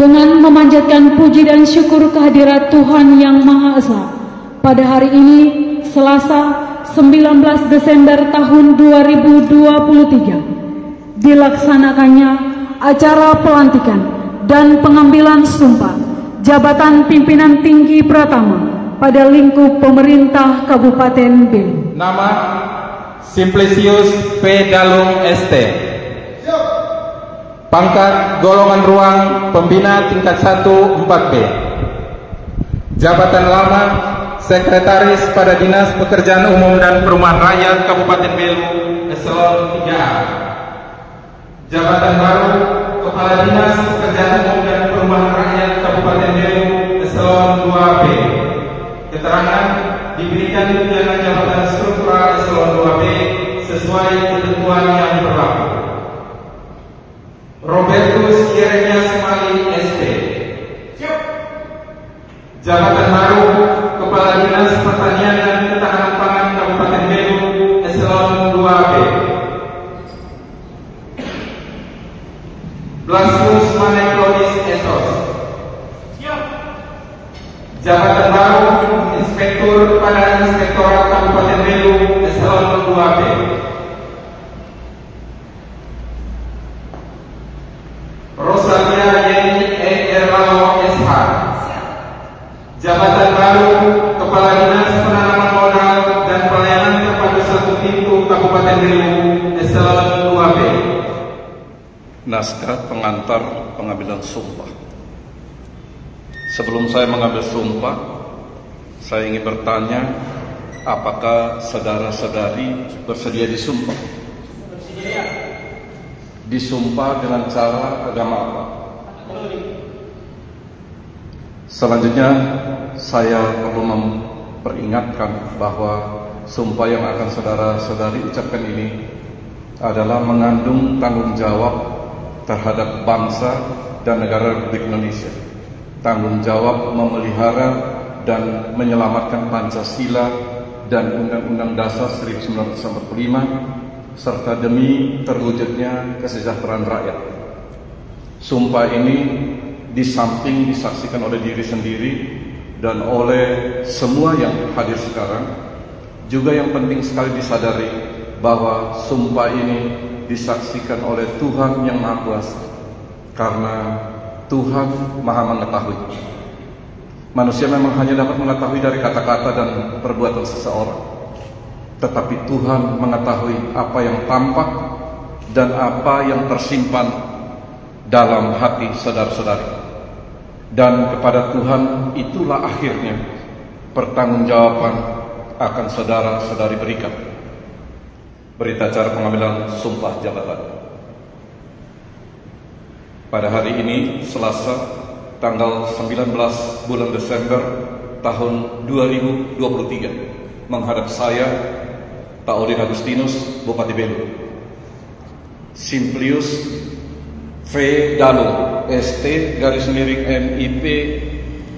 dengan memanjatkan puji dan syukur kehadirat Tuhan Yang Maha Esa, pada hari ini Selasa 19 Desember tahun 2023 dilaksanakannya acara pelantikan dan pengambilan sumpah jabatan pimpinan tinggi pertama pada lingkup pemerintah Kabupaten Belu. Nama Simplicius P. Dalung ST. Pangkat golongan ruang pembina tingkat 1 4B. Jabatan lama Sekretaris pada Dinas Pekerjaan Umum dan Perumahan Rakyat Kabupaten Belu Eselon 3A. Jabatan baru Kepala Dinas Pekerjaan Umum dan Perumahan Rakyat Kabupaten Belu Eselon 2B. Keterangan diberikan tunjangan jabatan struktural Eselon 2B sesuai ketentuan yang berlaku. Robertus Yeremias Mali SP. Jabatan baru Kepala Dinas Pertanian dan Ketahanan Pangan Kabupaten Belu Eselon 2B. Blasius Maneklodis Esos. Jabatan baru Inspektur pada Inspektorat Kabupaten Belu Eselon 2B. Rosalia Yeni Erlalo SH. Jabatan baru Kepala Dinas Penanaman Modal dan Pelayanan Terpadu Satu Pintu Kabupaten Belu Eselon 2B. Naskah pengantar pengambilan sumpah. Sebelum saya mengambil sumpah, saya ingin bertanya, apakah saudara-saudari bersedia disumpah? Disumpah dengan cara agama apa? Selanjutnya, saya perlu memperingatkan bahwa sumpah yang akan saudara-saudari ucapkan ini adalah mengandung tanggung jawab terhadap bangsa dan negara Republik Indonesia. Tanggung jawab memelihara dan menyelamatkan Pancasila dan Undang-Undang Dasar 1945 serta demi terwujudnya kesejahteraan rakyat. Sumpah ini di samping disaksikan oleh diri sendiri dan oleh semua yang hadir sekarang, juga yang penting sekali disadari bahwa sumpah ini disaksikan oleh Tuhan yang Maha Kuasa, karena Tuhan Maha mengetahui. Manusia memang hanya dapat mengetahui dari kata-kata dan perbuatan seseorang, tetapi Tuhan mengetahui apa yang tampak dan apa yang tersimpan dalam hati saudara-saudari. Dan kepada Tuhan itulah akhirnya pertanggungjawaban akan saudara-saudari berikan. Berita acara pengambilan sumpah jabatan. Pada hari ini, Selasa, tanggal 19 bulan Desember tahun 2023, menghadap saya, Taudin Agustinus, Bupati Belu. Simplius V. Dalung ST _MIP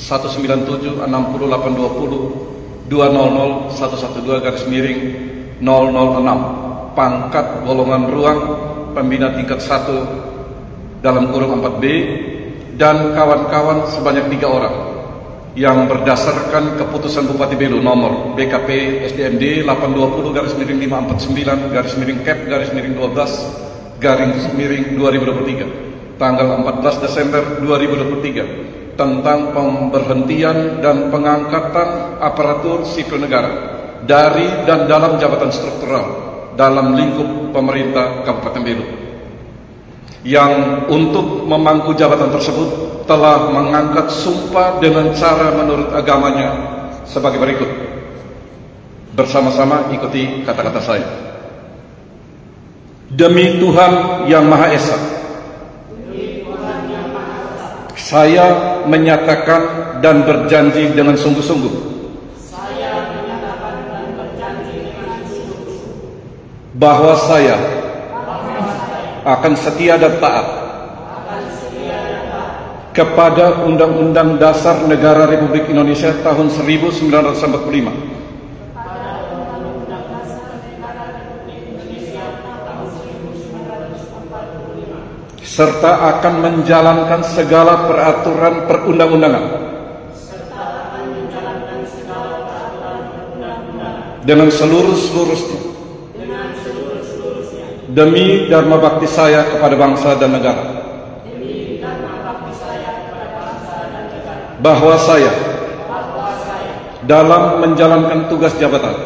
197 60820 200 112 006 pangkat golongan ruang pembina tingkat 1 dalam kurung 4B dan kawan-kawan sebanyak 3 orang yang berdasarkan keputusan Bupati Belu nomor BKP SDMD 820-9-12-12/12 tanggal 14 Desember 2023 tentang pemberhentian dan pengangkatan aparatur sipil negara dari dan dalam jabatan struktural dalam lingkup pemerintah Kabupaten Belu, yang untuk memangku jabatan tersebut telah mengangkat sumpah dengan cara menurut agamanya sebagai berikut. Bersama-sama ikuti kata-kata saya. Demi Tuhan Yang Maha Esa, saya menyatakan dan berjanji dengan sungguh-sungguh bahwa saya akan setia dan taat kepada Undang-Undang Dasar Negara Republik Indonesia tahun 1945, serta akan menjalankan segala peraturan perundang-undangan dengan seluruh-seluruhnya demi dharma bakti saya kepada bangsa dan negara, bahwa saya dalam menjalankan tugas jabatan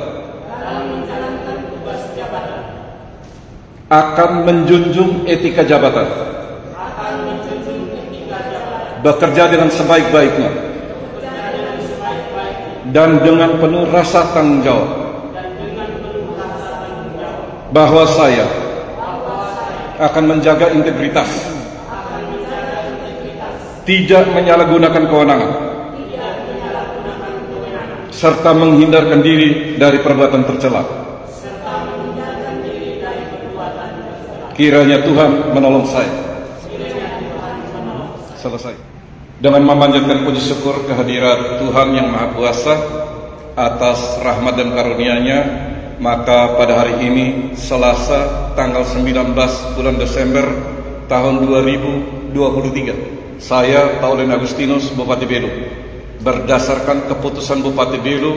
akan menjunjung etika jabatan, bekerja dengan sebaik-baiknya dan dengan penuh rasa tanggung jawab, bahwa saya akan menjaga integritas, tidak menyalahgunakan kewenangan, serta menghindarkan diri dari perbuatan tercela. Kiranya Tuhan menolong saya. Selesai. Dengan memanjatkan puji syukur kehadirat Tuhan yang Maha Kuasa atas rahmat dan karunia-Nya, maka pada hari ini Selasa tanggal 19 bulan Desember tahun 2023, saya Taulen Agustinus, Bupati Belu, berdasarkan keputusan Bupati Belu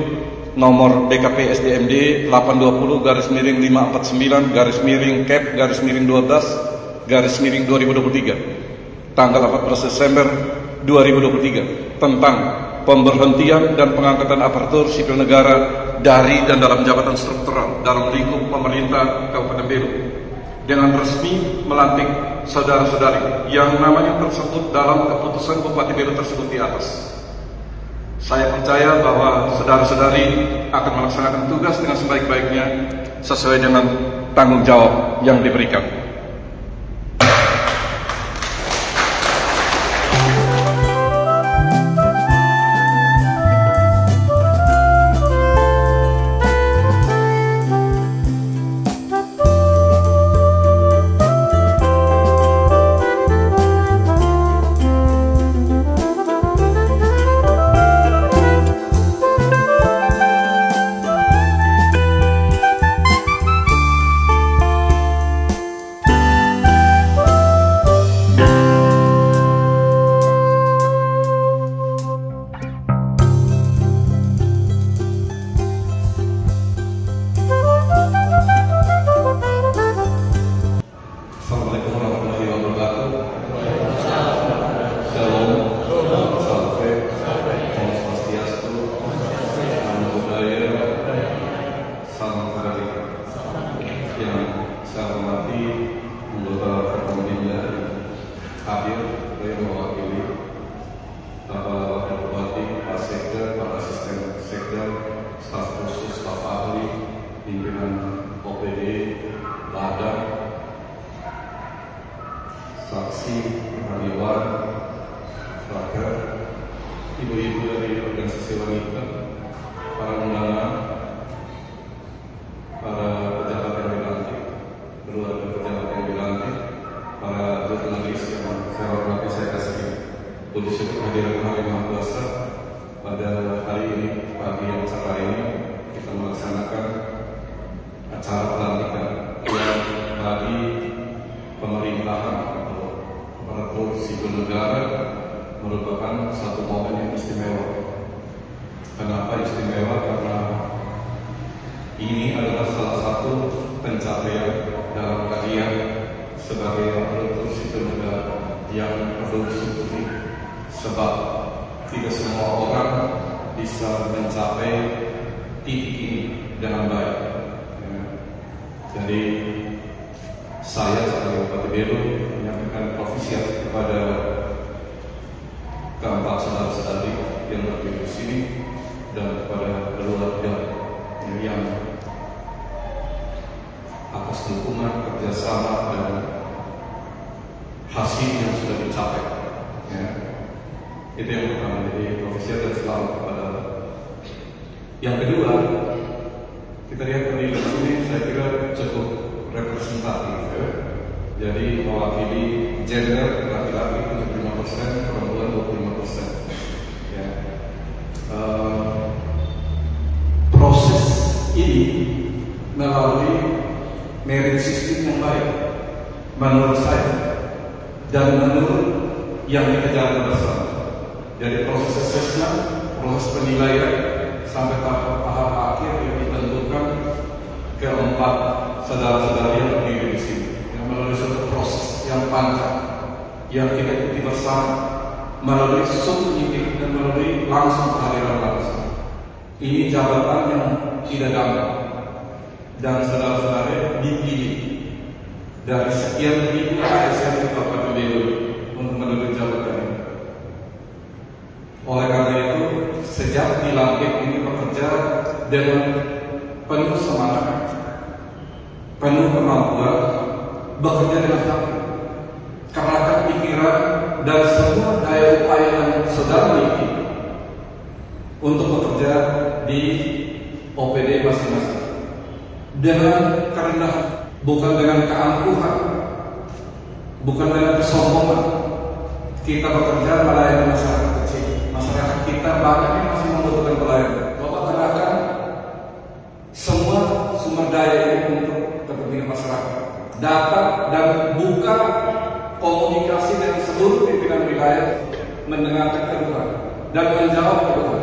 nomor BKP SDMD 820/Cap/12/2023 tanggal 14 Desember 2023 tentang pemberhentian dan pengangkatan aparatur sipil negara dari dan dalam jabatan struktural dalam lingkup pemerintah Kabupaten Belu, dengan resmi melantik saudara-saudari yang namanya tersebut dalam keputusan Bupati Belu tersebut di atas. Saya percaya bahwa saudara-saudari akan melaksanakan tugas dengan sebaik-baiknya sesuai dengan tanggung jawab yang diberikan. dan menurut yang kita jalankan bersama. Dari proses asesmen, proses penilaian sampai tahap akhir yang ditentukan keempat saudara-saudari yang berdiri di sini, yang melalui suatu proses yang panjang yang kita ikuti bersama, melalui subjektif dan melalui langsung kehadiran langsung. Ini jabatan yang tidak gampang, dan saudara-saudara dipilih dari sekian ribu ASN di Kabupaten Belu untuk menuju jabatan ini. Oleh karena itu, sejak dilantik ini bekerja dengan penuh semangat, penuh kemampuan, bekerja dengan hati, kerahkan pikiran dan semua daya upaya yang saudara miliki untuk bekerja di OPD masing-masing dengan kerendahan, bukan dengan keangkuhan, bukan dengan kesombongan. Kita bekerja melayani masyarakat kecil. Masyarakat kita bahkan yang masih membutuhkan pelayanan. Bapak kerahkan semua sumber daya ini untuk kepentingan masyarakat. Datang dan buka komunikasi dengan seluruh pimpinan wilayah, mendengarkan keluhan dan menjawab keluhan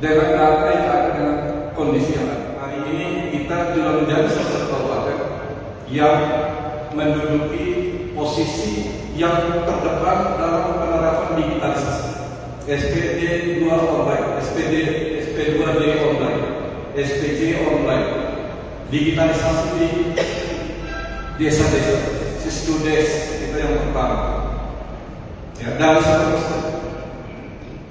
dengan data yang ada dengan kondisi yang ada. Hari ini kita juga menjadi salah satu kabupaten yang menduduki posisi yang terdepan dalam penerapan digitalisasi. SPD 2 online, SP2 jadi online, SPJ online, digitalisasi di desa-desa, Sistudes kita yang pertama. Ya, dan seterusnya.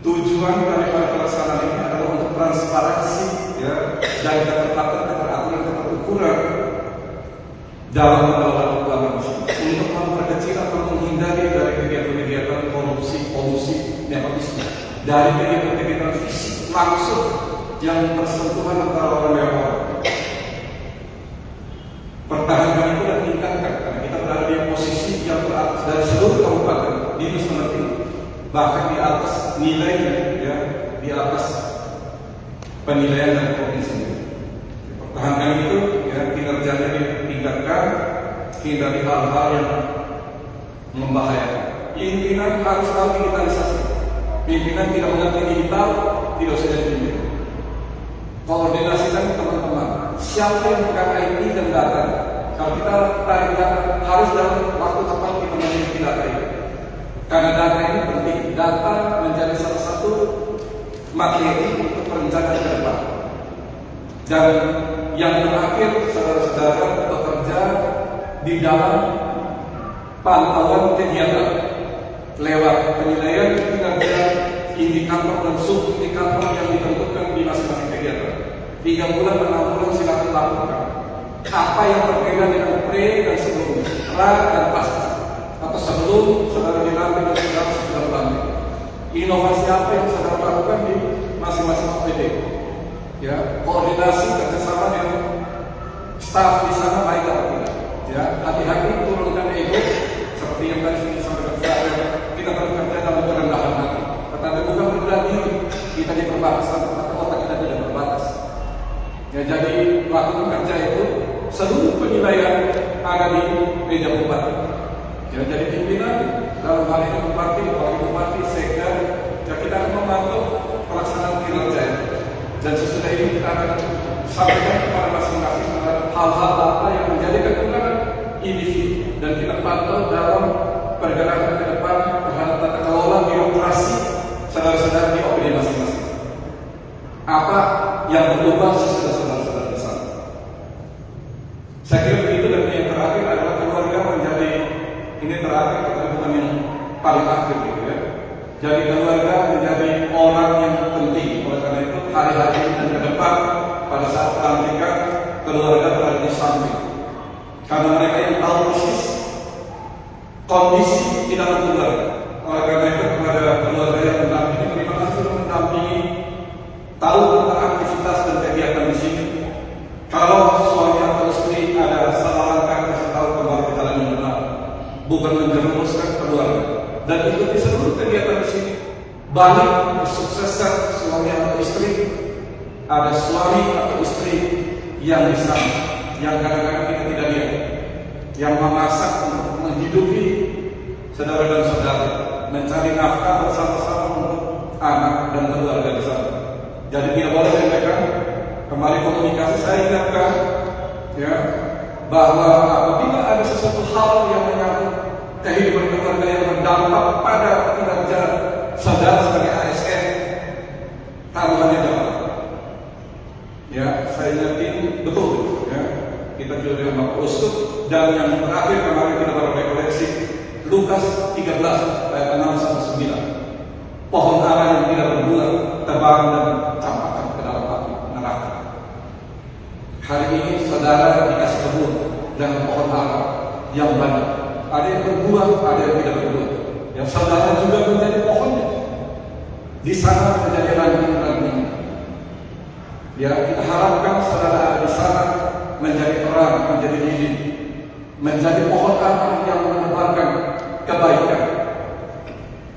Tujuan daripada pelaksanaan ini adalah untuk transparansi, ya, dan keteraturan, keterukuran dalam pengelolaan keuangan masyarakat, untuk memperkecil atau menghindari dari kegiatan-kegiatan korupsi, kolusi, nepotisme, dari kegiatan-kegiatan fisik langsung yang bersentuhan antara orang dan orang. Pertahanan itu dan tingkatkan, karena kita berada di posisi yang teratas dari seluruh kabupaten di Nusa Tenggara, bahkan di atas nilainya, ya, di atas penilaian dari provinsi. Pertahankan itu, ya, kinerjanya ditingkatkan, hindari hal-hal yang membahayakan. Pimpinan harus tahu digitalisasi. Pimpinan tidak mengerti digital, tidak usah jadi pimpinan. Koordinasikan teman-teman. Siapa yang pegang IT dan data? Kalau kita tarik data, harus dalam waktu cepat kita memiliki data ini. Karena data ini penting. Data menjadi salah satu materi untuk perencanaan ke depan. Dan yang terakhir, saudara-saudara, bekerja di dalam pantauan kegiatan lewat penilaian kinerja, indikator dan sub-indikator yang ditentukan di masing-masing kegiatan. 3 bulan, 6 bulan silakan lakukan. Apa yang berbeda dengan pre dan sebelum, pra dan pasca, atau sebelum saudara dilantik dan sudah dilantik. Inovasi apa yang saudara lakukan di masing-masing OPD? Ya, koordinasi kerjasama dengan staf di sana baik atau tidak. Ya, hati-hati turunkan ego seperti yang tadi sudah disampaikan saya. Kita bekerja dalam kerendahan hati. Tetapi bukan berbelah diri. Kita di perbatasan, tetapi otak kita tidak berbatas. Ya, jadi lakukan kerja itu seluruh penilaian ada di meja bupati. Ya, jadi pimpinan dalam hal ini bupati, wakil bupati, sekda, ya, kita akan membantu pelaksanaan kinerja. Dan sesudah ini kita akan sampaikan kepada masing-masing hal-hal apa yang menjadi kekurangan individu, dan kita pantau dalam pergerakan ke depan terhadap tata kelola birokrasi saudara-saudara di OPD masing-masing. Apa yang berubah sesudah saudara-saudara di sana? Saya kira begitu. Dan yang terakhir adalah keluarga menjadi, ini terakhir tapi bukan yang paling akhir gitu ya. Jadi keluarga menjadi orang yang penting. Oleh karena itu hari-hari dan ke depan pada saat pelantikan, keluarga berada di samping. Karena mereka yang tahu persis kondisi di dalam keluarga. Oleh karena itu kepada keluarga yang mendampingi, terima kasih sudah mendampingi, tahu tentang aktivitas dan kegiatan di sini. Kalau suami atau istri ada salah langkah, kasih tahu kembali ke jalan yang benar, bukan menjerumuskan keluarga. Dan ikuti seluruh kegiatan di sini. Balik kesuksesan suami atau istri, ada suami atau istri yang bisa, yang kadang-kadang kita tidak lihat, yang memasak untuk menghidupi saudara dan saudara, mencari nafkah bersama-sama untuk anak dan keluarga di sana. Jadi tidak boleh mereka kembali komunikasi. Saya ingatkan ya, bahwa apabila ada sesuatu hal yang menyangkut kehidupan keluarga yang berdampak pada kinerja saudara sebagai ASN, taruhannya dapat. Ya, saya yakin betul ya, kita juga dengan Bapak Uskup. Dan yang terakhir kemarin kita baru rekoleksi Lukas 13 ayat 6 sampai 9. Pohon ara yang tidak berbuah terbang dan campakkan ke dalam api neraka. Hari ini saudara dikasih kebun dengan pohon ara yang banyak. Ada yang berbuah, ada yang tidak berbuah. Yang saudara juga menjadi pohonnya. Di sana menjadi ranting-ranting. Ya, kita harapkan saudara ada di sana menjadi terang, menjadi lilin, menjadi pohon ara yang menebarkan kebaikan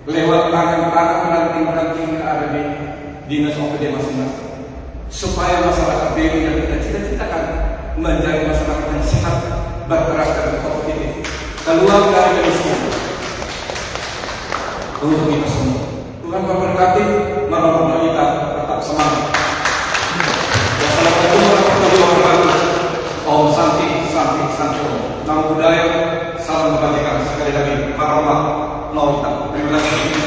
lewat tangan-tangan ranting-ranting yang ada di dinas OPD masing-masing, supaya masyarakat Belu yang kita cita-citakan menjadi masyarakat yang sehat, bergerak dan kompetitif, keluar dari kemiskinan. Untuk kita semua, Tuhan memberkati, menolong kita tetap semangat. Wassalamualaikum warahmatullahi wabarakatuh. Om Santi, Santi, Santi Om. Nama budaya, salam kebajikan. Sekali lagi, Maromah, Lawita. Terima kasih.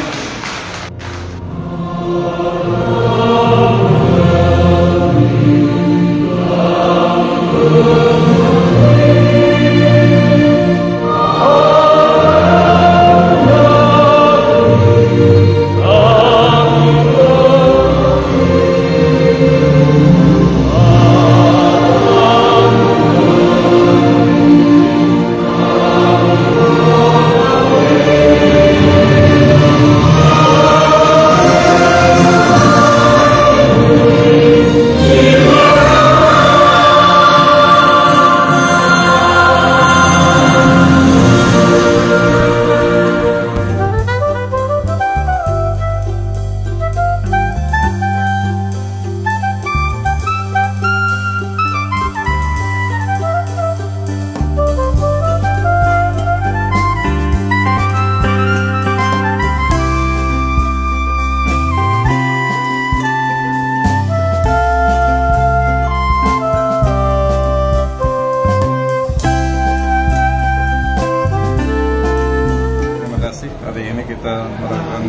Hari ini kita melakukan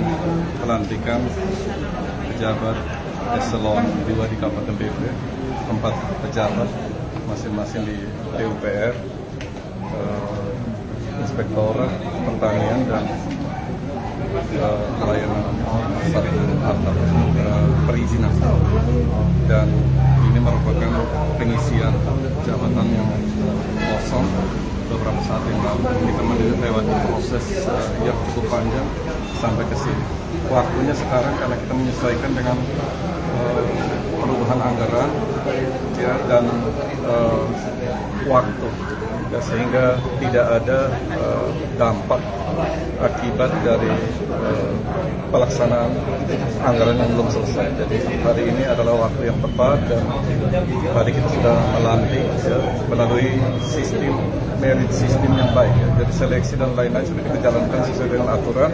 pelantikan pejabat eselon 2 di Kabupaten Belu, 4 pejabat masing-masing di PUPR, Inspektorat Pertanian dan pelayanan atau perizinan. Dan ini merupakan pengisian jabatan yang kosong beberapa saat yang lalu. Kita melewati proses yang cukup panjang sampai ke sini. Waktunya sekarang karena kita menyesuaikan dengan perubahan anggaran ya, dan waktu ya, sehingga tidak ada dampak akibat dari pelaksanaan anggaran yang belum selesai. Jadi hari ini adalah waktu yang tepat dan tadi kita sudah melantik ya, melalui sistem merit system yang baik ya. Jadi seleksi dan lain-lain sudah kita jalankan sesuai dengan aturan,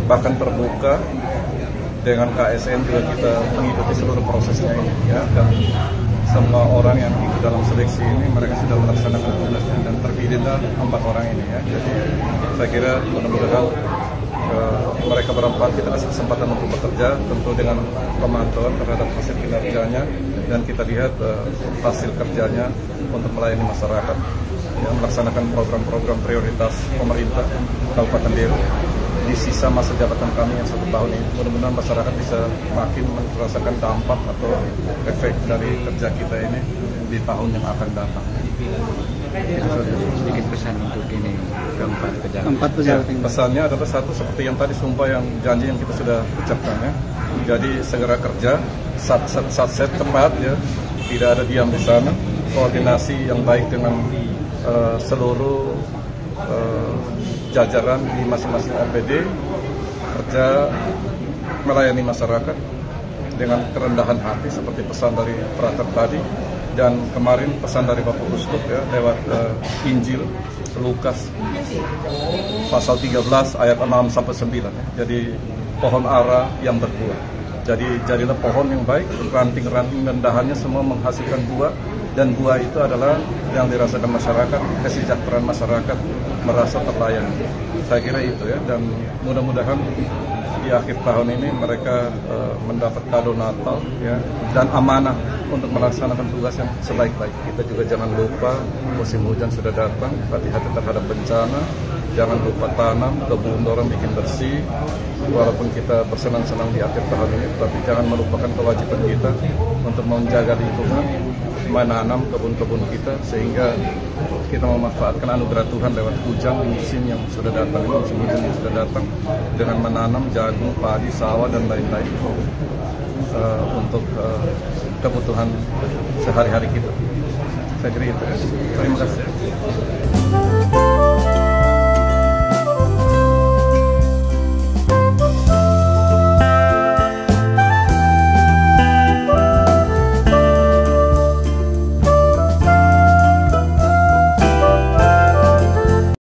bahkan terbuka dengan KSN juga kita mengikuti seluruh prosesnya ini ya. Dan semua orang yang ikut dalam seleksi ini mereka sudah melaksanakan tugasnya dan terpilihlah 4 orang ini ya. Jadi saya kira mudah-mudahan mereka berempat kita kasih kesempatan untuk bekerja tentu dengan pemantauan terhadap hasil kinerjanya, dan kita lihat hasil kerjanya untuk melayani masyarakat ya, melaksanakan program-program prioritas pemerintah Kabupaten Belu di sisa masa jabatan kami yang 1 tahun ini. Mudah-mudahan masyarakat bisa makin merasakan dampak atau efek dari kerja kita ini di tahun yang akan datang. Sedikit pesan untuk ini keempat pejabat. Ya, pesannya adalah satu, seperti yang tadi sumpah yang janji yang kita sudah ucapkan ya. Jadi segera kerja, sat tepat ya, tidak ada diam di sana. Koordinasi yang baik dengan seluruh jajaran di masing-masing OPD, kerja melayani masyarakat dengan kerendahan hati seperti pesan dari Prater tadi, dan kemarin pesan dari Bapak Uskup ya lewat Injil Lukas pasal 13 ayat 6 sampai 9 ya. Jadi pohon ara yang berbuah. Jadi jadilah pohon yang baik, ranting-ranting dan dahannya semua menghasilkan buah, dan buah itu adalah yang dirasakan masyarakat, kesejahteraan masyarakat, merasa terlayani. Saya kira itu ya, dan mudah-mudahan di akhir tahun ini mereka mendapat kado Natal ya, dan amanah untuk melaksanakan tugas yang sebaik-baik. Kita juga jangan lupa musim hujan sudah datang, hati-hati terhadap bencana, jangan lupa tanam, kebun orang bikin bersih. Walaupun kita bersenang-senang di akhir tahun ini, tapi jangan melupakan kewajiban kita untuk menjaga lingkungan, menanam kebun-kebun kita, sehingga kita memanfaatkan anugerah Tuhan lewat hujan musim yang sudah datang, musim hujan yang sudah datang, dengan menanam jagung, padi, sawah, dan lain-lain untuk kebutuhan sehari-hari kita. Saya kira itu. Terima kasih.